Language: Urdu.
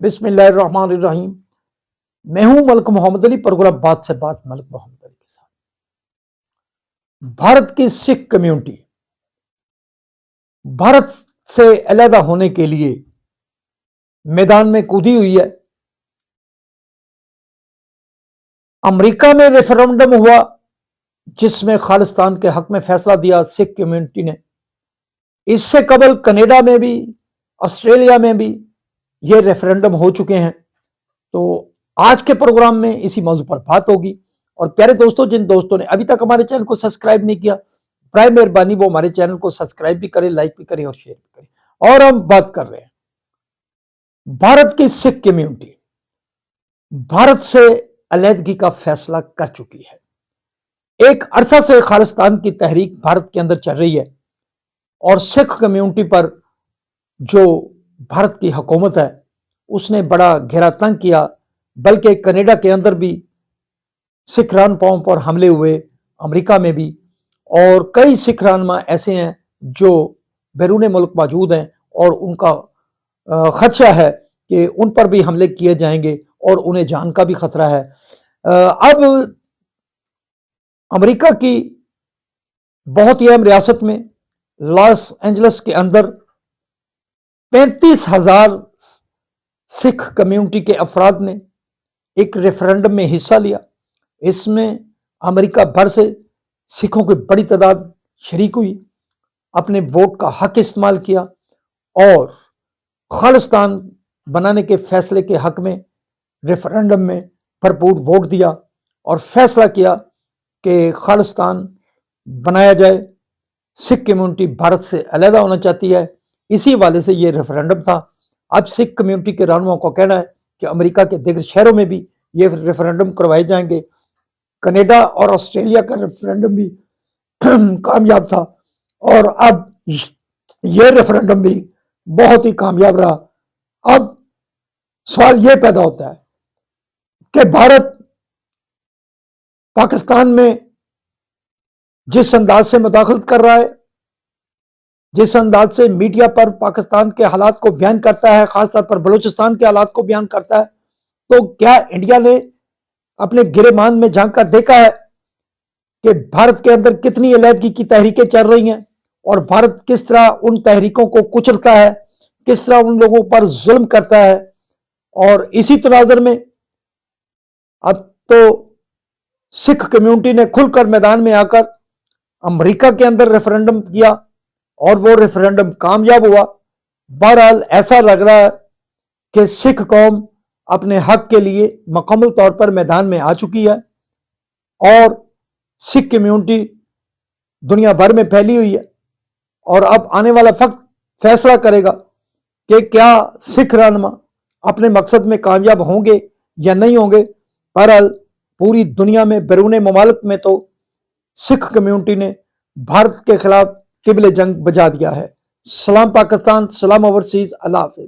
بسم اللہ الرحمن الرحیم۔ میں ہوں ملک محمد علی، پروگرام بات سے بات ملک محمد علی کے ساتھ۔ بھارت کی سکھ کمیونٹی بھارت سے علیحدہ ہونے کے لیے میدان میں کودی ہوئی ہے۔ امریکہ میں ریفرنڈم ہوا جس میں خالصتان کے حق میں فیصلہ دیا سکھ کمیونٹی نے۔ اس سے قبل کینیڈا میں بھی، آسٹریلیا میں بھی یہ ریفرنڈم ہو چکے ہیں۔ تو آج کے پروگرام میں اسی موضوع پر بات ہوگی۔ اور پیارے دوستوں، جن دوستوں نے ابھی تک ہمارے چینل کو سبسکرائب نہیں کیا، برائے مہربانی وہ ہمارے چینل کو سبسکرائب بھی کریں، لائک بھی کریں اور شیئر بھی کریں۔ اور ہم بات کر رہے ہیں بھارت کی سکھ کمیونٹی بھارت سے علیحدگی کا فیصلہ کر چکی ہے۔ ایک عرصہ سے خالصتان کی تحریک بھارت کے اندر چل رہی ہے اور سکھ کمیونٹی پر جو بھارت کی حکومت ہے اس نے بڑا گھیرا تنگ کیا، بلکہ کینیڈا کے اندر بھی سکھ رہنماؤں پر حملے ہوئے، امریکہ میں بھی، اور کئی سکھ رہنما ایسے ہیں جو بیرون ملک موجود ہیں اور ان کا خدشہ ہے کہ ان پر بھی حملے کیے جائیں گے اور انہیں جان کا بھی خطرہ ہے۔ اب امریکہ کی بہت ہی اہم ریاست میں لاس اینجلس کے اندر 35,000 سکھ کمیونٹی کے افراد نے ایک ریفرنڈم میں حصہ لیا۔ اس میں امریکہ بھر سے سکھوں کی بڑی تعداد شریک ہوئی، اپنے ووٹ کا حق استعمال کیا اور خالصتان بنانے کے فیصلے کے حق میں ریفرنڈم میں بھرپور ووٹ دیا اور فیصلہ کیا کہ خالصتان بنایا جائے۔ سکھ کمیونٹی بھارت سے علیحدہ ہونا چاہتی ہے، اسی حوالے سے یہ ریفرنڈم تھا۔ اب سکھ کمیونٹی کے رہنماؤں کو کہنا ہے کہ امریکہ کے دیگر شہروں میں بھی یہ ریفرنڈم کروائے جائیں گے۔ کینیڈا اور آسٹریلیا کا ریفرنڈم بھی کامیاب تھا اور اب یہ ریفرنڈم بھی بہت ہی کامیاب رہا۔ اب سوال یہ پیدا ہوتا ہے کہ بھارت پاکستان میں جس انداز سے مداخلت کر رہا ہے، جس انداز سے میڈیا پر پاکستان کے حالات کو بیان کرتا ہے، خاص طور پر بلوچستان کے حالات کو بیان کرتا ہے، تو کیا انڈیا نے اپنے گریبان میں جھانک کر دیکھا ہے کہ بھارت کے اندر کتنی علیحدگی کی تحریکیں چل رہی ہیں اور بھارت کس طرح ان تحریکوں کو کچلتا ہے، کس طرح ان لوگوں پر ظلم کرتا ہے؟ اور اسی تناظر میں اب تو سکھ کمیونٹی نے کھل کر میدان میں آ کر امریکہ کے اندر ریفرنڈم کیا اور وہ ریفرنڈم کامیاب ہوا۔ بہرحال ایسا لگ رہا ہے کہ سکھ قوم اپنے حق کے لیے مکمل طور پر میدان میں آ چکی ہے اور سکھ کمیونٹی دنیا بھر میں پھیلی ہوئی ہے، اور اب آنے والا وقت فیصلہ کرے گا کہ کیا سکھ رہنما اپنے مقصد میں کامیاب ہوں گے یا نہیں ہوں گے۔ بہرحال پوری دنیا میں بیرون ممالک میں تو سکھ کمیونٹی نے بھارت کے خلاف قبل جنگ بجا دیا ہے۔ سلام پاکستان، سلام اوورسیز، اللہ حافظ۔